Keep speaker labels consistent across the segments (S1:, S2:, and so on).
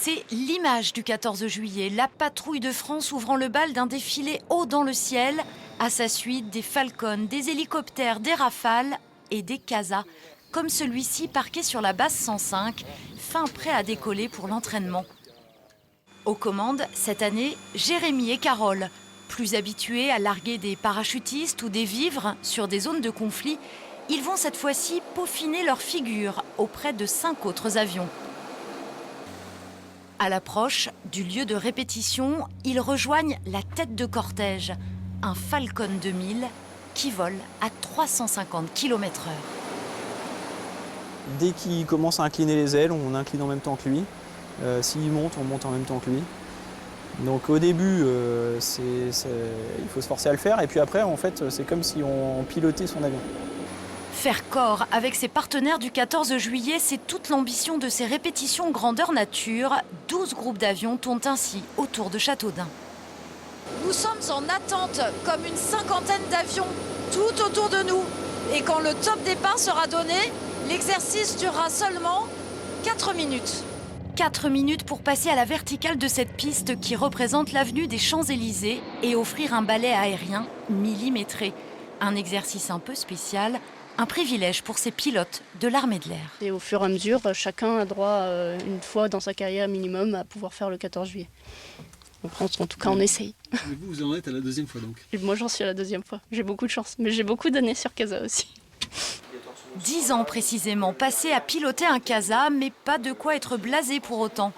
S1: C'est l'image du 14 juillet, la patrouille de France ouvrant le bal d'un défilé haut dans le ciel. À sa suite, des Falcons, des hélicoptères, des Rafales et des CASA, comme celui-ci parqué sur la base 105, fin prêt à décoller pour l'entraînement. Aux commandes, cette année, Jérémy et Carole. Plus habitués à larguer des parachutistes ou des vivres sur des zones de conflit, ils vont cette fois-ci peaufiner leur figure auprès de 5 autres avions. À l'approche du lieu de répétition, ils rejoignent la tête de cortège, un Falcon 2000 qui vole à 350 km/h.
S2: Dès qu'il commence à incliner les ailes, on incline en même temps que lui. S'il monte, on monte en même temps que lui. Donc au début, il faut se forcer à le faire. Et puis après, en fait, c'est comme si on pilotait son avion.
S1: Faire corps avec ses partenaires du 14 juillet, c'est toute l'ambition de ces répétitions grandeur nature. 12 groupes d'avions tournent ainsi autour de Châteaudun. Nous sommes en attente, comme une cinquantaine d'avions, tout autour de nous. Et quand le top départ sera donné, l'exercice durera seulement 4 minutes. 4 minutes pour passer à la verticale de cette piste qui représente l'avenue des Champs-Élysées et offrir un balai aérien millimétré. Un exercice un peu spécial, un privilège pour ces pilotes de l'armée de l'air.
S3: Et au fur et à mesure, chacun a droit une fois dans sa carrière minimum à pouvoir faire le 14 juillet. En tout cas, on essaye.
S4: Mais vous en êtes à la deuxième fois donc.
S3: Et moi, j'en suis à la deuxième fois. J'ai beaucoup de chance, mais j'ai beaucoup d'années sur CASA aussi.
S1: 10 ans précisément, passés à piloter un CASA, mais pas de quoi être blasé pour autant.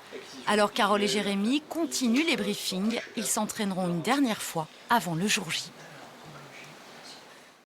S1: Alors Carole et Jérémy continuent les briefings. Ils s'entraîneront une dernière fois avant le jour J.